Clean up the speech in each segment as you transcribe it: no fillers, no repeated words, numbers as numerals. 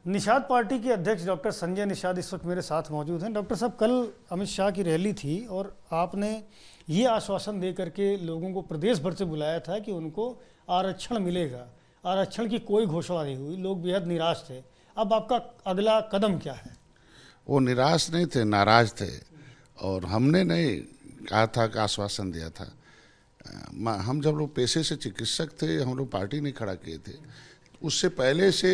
Nishad party के अध्यक्ष doctor Sanjay Nishad इस वक्त मेरे साथ मौजूद हैं। डॉक्टर साहब, कल अमित शाह की रैली थी और आपने ये आश्वासन दे करके लोगों को प्रदेश भर से बुलाया था कि उनको आरक्षण मिलेगा। आरक्षण की कोई घोषणा नहीं हुई, लोग बेहद निराश थे। अब आपका अगला कदम क्या है? वो निराश नहीं थे, नाराज थे। और हमने नहीं कहा था कि आश्वासन दिया था। हम जब लोग पेशे से चिकित्सक थे, हम लोग पार्टी नहीं खड़ा किए थे। उससे पहले से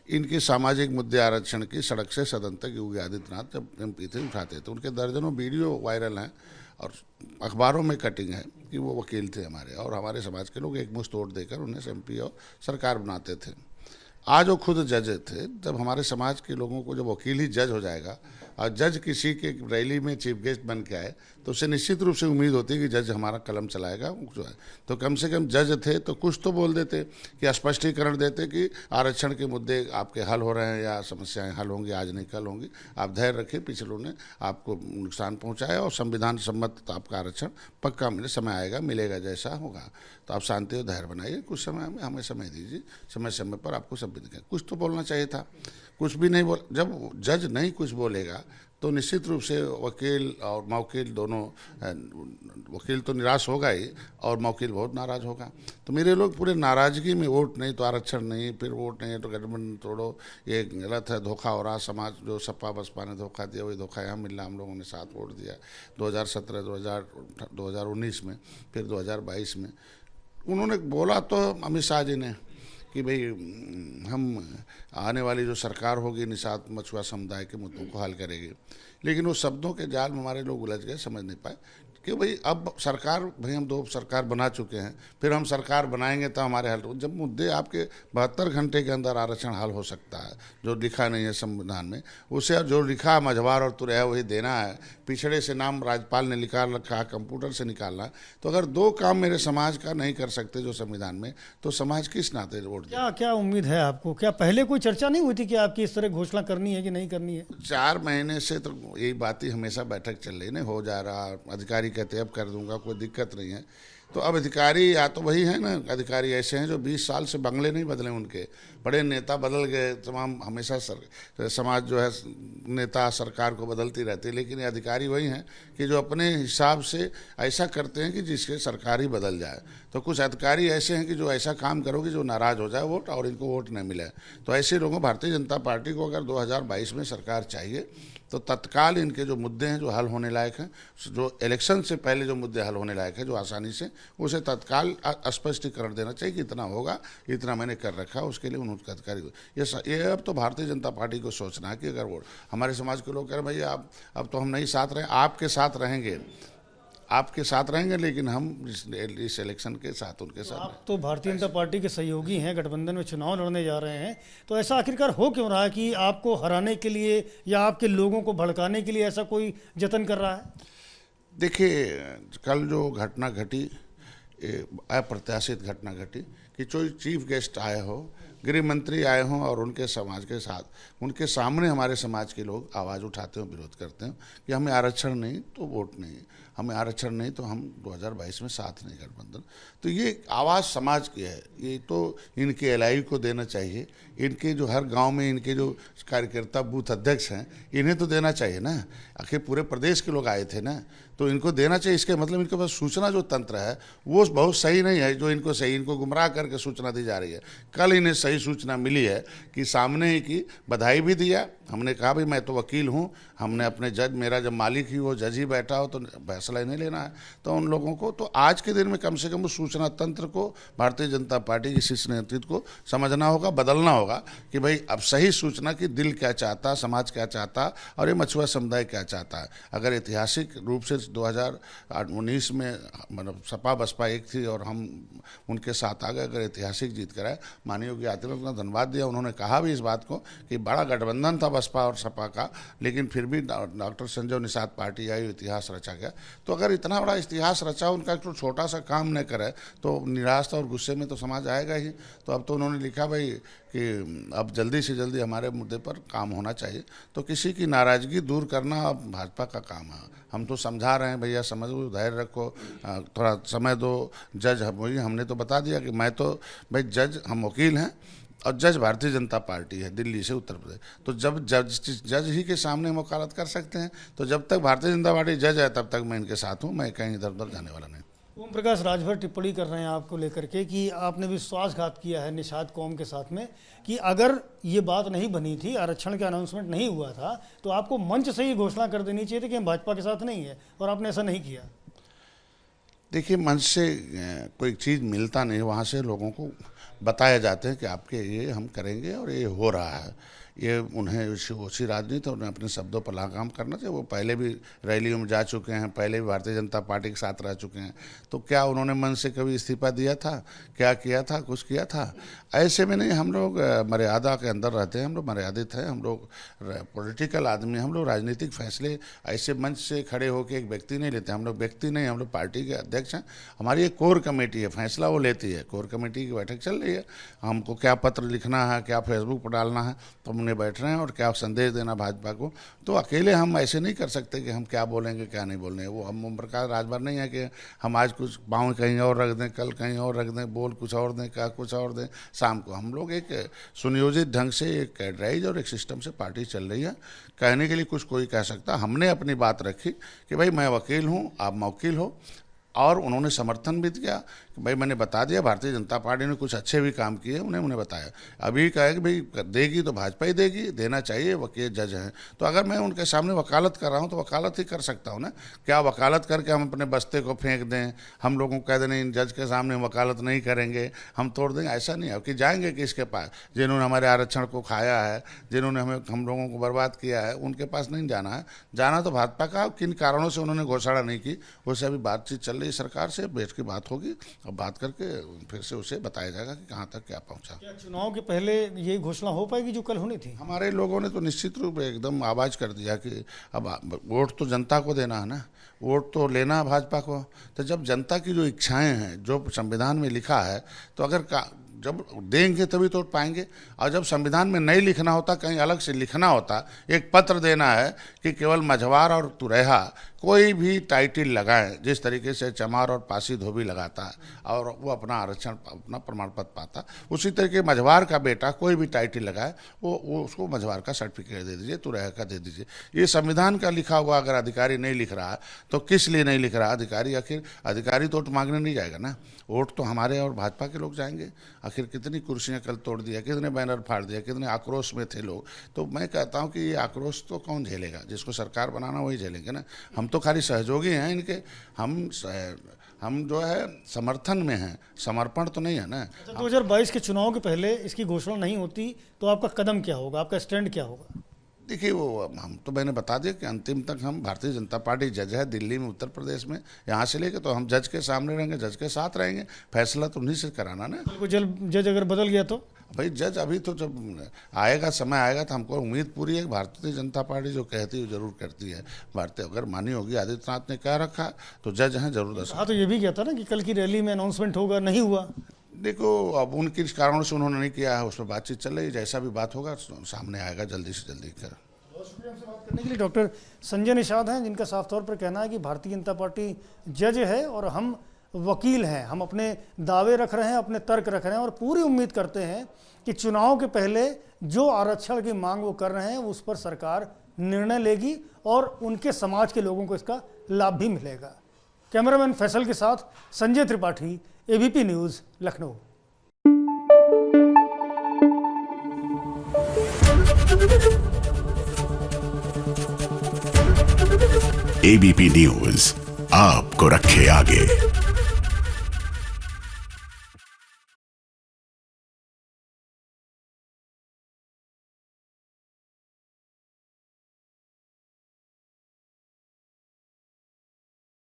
इनके सामाजिक मुद्दे आरक्षण की सड़क से सदन तक योगी आदित्यनाथ जब MP थे उठाते थे। उनके दर्जनों वीडियो वायरल हैं और अखबारों में कटिंग है कि वो वकील थे हमारे, और हमारे समाज के लोग एक मुश्त वोट देकर उन्हें MP और सरकार बनाते थे। आज वो खुद जज थे। जब हमारे समाज के लोगों को जब वकील ही जज हो जाएगा और जज किसी के रैली में चीफ गेस्ट बन के आए, तो उससे निश्चित रूप से उम्मीद होती है कि जज हमारा कलम चलाएगा जो है। तो कम से कम जज थे तो कुछ तो बोल देते, कि स्पष्टीकरण देते कि आरक्षण के मुद्दे आपके हल हो रहे हैं या समस्याएं हल होंगी, आज नहीं कल होंगी। आप धैर्य रखिए, पिछलों ने आपको नुकसान पहुंचाया और संविधान सम्मत आपका आरक्षण पक्का मिले, समय आएगा मिलेगा जैसा होगा। तो आप शांति और धैर्य बनाइए, कुछ समय में हमें समय दीजिए, समय समय पर आपको सब दिखेगा। कुछ तो बोलना चाहिए था, कुछ भी नहीं बोल। जब जज नहीं कुछ बोलेगा तो निश्चित रूप से वकील और मौकील दोनों, वकील तो निराश होगा ही और मौकील बहुत नाराज होगा। तो मेरे लोग पूरे नाराजगी में, वोट नहीं तो आरक्षण नहीं, फिर वोट नहीं तो गठबंधन तोड़ो, ये गलत है, धोखा हो रहा। समाज जो सपा बसपा ने धोखा दिया वही धोखा यहाँ मिल रहा। हम लोगों ने साथ वोट दिया 2017, 2019 में, फिर 2022 में। उन्होंने बोला तो अमित शाह जी ने कि भाई हम आने वाली जो सरकार होगी निषाद मछुआ समुदाय के मुद्दों को हल करेगी, लेकिन वो शब्दों के जाल में हमारे लोग उलझ गए, समझ नहीं पाए कि भाई अब सरकार, भाई हम 2 सरकार बना चुके हैं, फिर हम सरकार बनाएंगे तो हमारे हल। जब मुद्दे आपके 72 घंटे के अंदर आरक्षण हल हो सकता है, जो लिखा नहीं है संविधान में, उसे जो लिखा मझवार और तुरैया वही देना है। पिछड़े से नाम राज्यपाल ने निकाल रखा है, कंप्यूटर से निकालना। तो अगर 2 काम मेरे समाज का नहीं कर सकते जो संविधान में, तो समाज किस नाते वोट दे? क्या क्या उम्मीद है आपको? क्या पहले कोई चर्चा नहीं हुई थी कि आपकी इस तरह घोषणा करनी है कि नहीं करनी है? 4 महीने से तो यही बात ही हमेशा बैठक चल रही, नहीं हो जा रहा। अधिकारी कहते अब कर दूंगा, कोई दिक्कत नहीं है। तो अब अधिकारी या तो वही है ना, अधिकारी ऐसे हैं जो 20 साल से बंगले नहीं बदले, उनके बड़े नेता बदल गए तमाम। हमेशा समाज जो है नेता सरकार को बदलती रहती है, लेकिन ये अधिकारी वही हैं कि जो अपने हिसाब से ऐसा करते हैं कि जिसके सरकार ही बदल जाए। तो कुछ अधिकारी ऐसे हैं कि जो ऐसा काम करोगे जो नाराज हो जाए वोट और इनको वोट नहीं मिले। तो ऐसे लोगों, भारतीय जनता पार्टी को अगर 2022 में सरकार चाहिए तो तत्काल इनके जो मुद्दे हैं जो हल होने लायक हैं, जो इलेक्शन से पहले जो मुद्दे हल होने लायक है जो आसानी से, उसे तत्काल स्पष्टीकरण देना चाहिए कि इतना होगा, इतना मैंने कर रखा, उसके लिए उनका अधिकारी ये अब तो भारतीय जनता पार्टी को सोचना है कि अगर वो हमारे समाज के लोग कह रहे भाई आप अब तो हम नहीं साथ रहे, आपके साथ रहेंगे, आपके साथ रहेंगे, लेकिन हम इस इलेक्शन के साथ उनके साथ। आप तो भारतीय जनता पार्टी के सहयोगी हैं, गठबंधन में चुनाव लड़ने जा रहे हैं, तो ऐसा आखिरकार हो क्यों रहा है कि आपको हराने के लिए या आपके लोगों को भड़काने के लिए ऐसा कोई जतन कर रहा है? देखिए, कल जो घटना घटी, अप्रत्याशित घटना घटी कि कोई चीफ गेस्ट आए हो, गृह मंत्री आए हों और उनके समाज के साथ, उनके सामने हमारे समाज के लोग आवाज़ उठाते हो, विरोध करते हैं कि हमें आरक्षण नहीं तो वोट नहीं, हमें आरक्षण नहीं तो हम 2022 में साथ नहीं गठबंधन। तो ये आवाज़ समाज की है, ये तो इनके LI को देना चाहिए। इनके जो हर गांव में इनके जो कार्यकर्ता बूथ अध्यक्ष हैं, इन्हें तो देना चाहिए ना। आखिर पूरे प्रदेश के लोग आए थे ना, तो इनको देना चाहिए। इसके मतलब इनके पास सूचना जो तंत्र है वो बहुत सही नहीं है, जो इनको सही, इनको गुमराह करके सूचना दी जा रही है। कल इन्हें सही सूचना मिली है कि सामने ही की बधाई भी दिया। हमने कहा भाई मैं तो वकील हूँ, हमने अपने जज, मेरा जब मालिक ही वो जज ही बैठा हो तो फैसला नहीं लेना है। तो उन लोगों को तो आज के दिन में कम से कम उस सूचना तंत्र को भारतीय जनता पार्टी के शीर्ष नेतृत्व को समझना होगा, बदलना होगा कि भाई अब सही सूचना कि दिल क्या चाहता, समाज क्या चाहता और ये मछुआ समुदाय क्या चाहता है। अगर ऐतिहासिक रूप से 2019 में मतलब सपा बसपा एक थी और हम उनके साथ आ गए, अगर ऐतिहासिक जीत कराए, माननीय योगी आदित्यनाथ का धन्यवाद दिया। उन्होंने कहा भी इस बात को कि बड़ा गठबंधन था बसपा और सपा का, लेकिन फिर भी डॉक्टर संजय निषाद पार्टी आई, इतिहास रचा गया। तो अगर इतना बड़ा इतिहास रचा, उनका एक तो छोटा सा काम न करे तो निराशा और गुस्से में तो समाज आएगा ही। तो अब तो उन्होंने लिखा भाई कि अब जल्दी से जल्दी हमारे मुद्दे पर काम होना चाहिए। तो किसी की नाराज़गी दूर करना अब भाजपा का काम है। हम तो समझा रहे हैं भैया समझो, धैर्य रखो, थोड़ा समय दो। जज वही हमने तो बता दिया कि मैं तो भाई जज, हम वकील हैं और जज भारतीय जनता पार्टी है दिल्ली से उत्तर प्रदेश। तो जब जज ही के सामने हम वकालत कर सकते हैं, तो जब तक भारतीय जनता पार्टी जज है तब तक मैं इनके साथ हूँ, मैं कहीं इधर उधर जाने वाला नहीं। ओम प्रकाश राजभर टिप्पणी कर रहे हैं आपको लेकर के कि आपने विश्वासघात किया है निषाद कौम के साथ में, कि अगर ये बात नहीं बनी थी, आरक्षण का अनाउंसमेंट नहीं हुआ था, तो आपको मंच से ही घोषणा कर देनी चाहिए थी कि हम भाजपा के साथ नहीं है, और आपने ऐसा नहीं किया। देखिए, मंच से कोई चीज़ मिलता नहीं, वहाँ से लोगों को बताया जाते हैं कि आपके ये हम करेंगे और ये हो रहा है। ये उन्हें उसी राजनीति, उन्हें अपने शब्दों पर लगाम करना चाहिए। वो पहले भी रैलियों में जा चुके हैं, पहले भी भारतीय जनता पार्टी के साथ रह चुके हैं, तो क्या उन्होंने मन से कभी इस्तीफा दिया था? क्या किया था? कुछ किया था? ऐसे में नहीं, हम लोग मर्यादा के अंदर रहते हैं, हम लोग मर्यादित हैं, हम लोग पॉलिटिकल आदमी, हम लोग राजनीतिक फैसले ऐसे मंच से खड़े होकर एक व्यक्ति नहीं लेते। हम लोग व्यक्ति नहीं, हम लोग पार्टी के अध्यक्ष हैं। हमारी एक कोर कमेटी है, फैसला वो लेती है। कोर कमेटी की बैठक चल रही है, हमको क्या पत्र लिखना है, क्या फेसबुक पर डालना है, तो हमने बैठ रहे हैं, और क्या संदेश देना भाजपा को। तो अकेले हम ऐसे नहीं कर सकते कि हम क्या बोलेंगे क्या नहीं बोलेंगे। वो हम ओम प्रकाश राजभर नहीं है कि हम आज कुछ पाँव कहीं और रख दें, कल कहीं और रख दें, बोल कुछ और दें, क्या कुछ और दें। शाम को हम लोग एक सुनियोजित ढंग से एक कैडराइज और एक सिस्टम से पार्टी चल रही है। कहने के लिए कुछ कोई कह सकता, हमने अपनी बात रखी कि भाई मैं वकील हूँ, आप मौकील हो, और उन्होंने समर्थन भी किया कि भाई मैंने बता दिया भारतीय जनता पार्टी ने कुछ अच्छे भी काम किए, उन्हें बताया। अभी कहा कि भाई देगी तो भाजपा ही देगी, देना चाहिए, वकील जज हैं। तो अगर मैं उनके सामने वकालत कर रहा हूं तो वकालत ही कर सकता हूं ना। क्या वकालत करके हम अपने बस्ते को फेंक दें, हम लोगों को कह दें नहीं जज के सामने वकालत नहीं करेंगे, हम तोड़ देंगे? ऐसा नहीं है कि जाएंगे किसके पास? जिन्होंने हमारे आरक्षण को खाया है, जिन्होंने हम लोगों को बर्बाद किया है, उनके पास नहीं जाना है। जाना तो भाजपा का, किन कारणों से उन्होंने घोषणा नहीं की, उससे अभी बातचीत चल रही सरकार से, बैठ की बात होगी, और बात करके फिर से उसे बताया जाएगा कि कहाँ तक क्या पहुँचा। क्या चुनाव के पहले यही घोषणा हो पाएगी जो कल होनी थी? हमारे लोगों ने तो निश्चित रूप एकदम आवाज़ कर दिया कि अब वोट तो जनता को देना है ना, वोट तो लेना है भाजपा को। तो जब जनता की जो इच्छाएं हैं, जो संविधान में लिखा है, तो अगर जब देंगे तभी तो पाएंगे। और जब संविधान में नहीं लिखना होता, कहीं अलग से लिखना होता, एक पत्र देना है कि केवल मझवार और तुरैहा कोई भी टाइटल लगाएं, जिस तरीके से चमार और पासी धोबी लगाता है और वो अपना आरक्षण, अपना प्रमाण पत्र पाता, उसी तरीके मझवार का बेटा कोई भी टाइटल लगाए, वो उसको मझवार का सर्टिफिकेट दे दीजिए, तुरैहा का दे दीजिए। ये संविधान का लिखा हुआ अगर अधिकारी नहीं लिख रहा तो किस लिए नहीं लिख रहा अधिकारी? आखिर अधिकारी तो वोट मांगने नहीं जाएगा ना, वोट तो हमारे और भाजपा के लोग जाएंगे। आखिर कितनी कुर्सियां कल तोड़ दिया, कितने बैनर फाड़ दिया, कितने आक्रोश में थे लोग। तो मैं कहता हूं कि ये आक्रोश तो कौन झेलेगा? जिसको सरकार बनाना वही झेलेंगे ना। हम तो खाली सहयोगी हैं इनके, हम जो है समर्थन में हैं, समर्पण तो नहीं है ना। 2022 के चुनाव के पहले इसकी घोषणा नहीं होती तो आपका कदम क्या होगा, आपका स्टैंड क्या होगा? देखिए, वो हम तो मैंने बता दिया कि अंतिम तक हम भारतीय जनता पार्टी जज है दिल्ली में, उत्तर प्रदेश में, यहाँ से लेके तो हम जज के सामने रहेंगे, जज के साथ रहेंगे। फैसला तो उन्हीं से कराना ना। जज अगर बदल गया तो? भाई जज अभी तो जब आएगा, समय आएगा, तो हमको उम्मीद पूरी है कि भारतीय जनता पार्टी जो कहती है जरूर करती है। भारतीय अगर मानी होगी, आदित्यनाथ ने कह रखा, तो जज हैं जरूर। हाँ, तो ये भी कहता ना कि कल की रैली में अनाउंसमेंट होगा, नहीं हुआ। देखो, अब उन किस कारणों से उन्होंने नहीं किया है, उस पर बातचीत चल रही है। जैसा भी बात होगा सामने आएगा जल्दी से जल्दी कर। हमसे बात करने के लिए डॉक्टर संजय निषाद हैं, जिनका साफ तौर पर कहना है कि भारतीय जनता पार्टी जज है और हम वकील हैं। हम अपने दावे रख रहे हैं, अपने तर्क रख रहे हैं, और पूरी उम्मीद करते हैं कि चुनाव के पहले जो आरक्षण की मांग वो कर रहे हैं उस पर सरकार निर्णय लेगी और उनके समाज के लोगों को इसका लाभ भी मिलेगा। कैमरामैन फैसल के साथ Sanjay Tripathi, ABP news, Lucknow. ABP news आपको रखे आगे।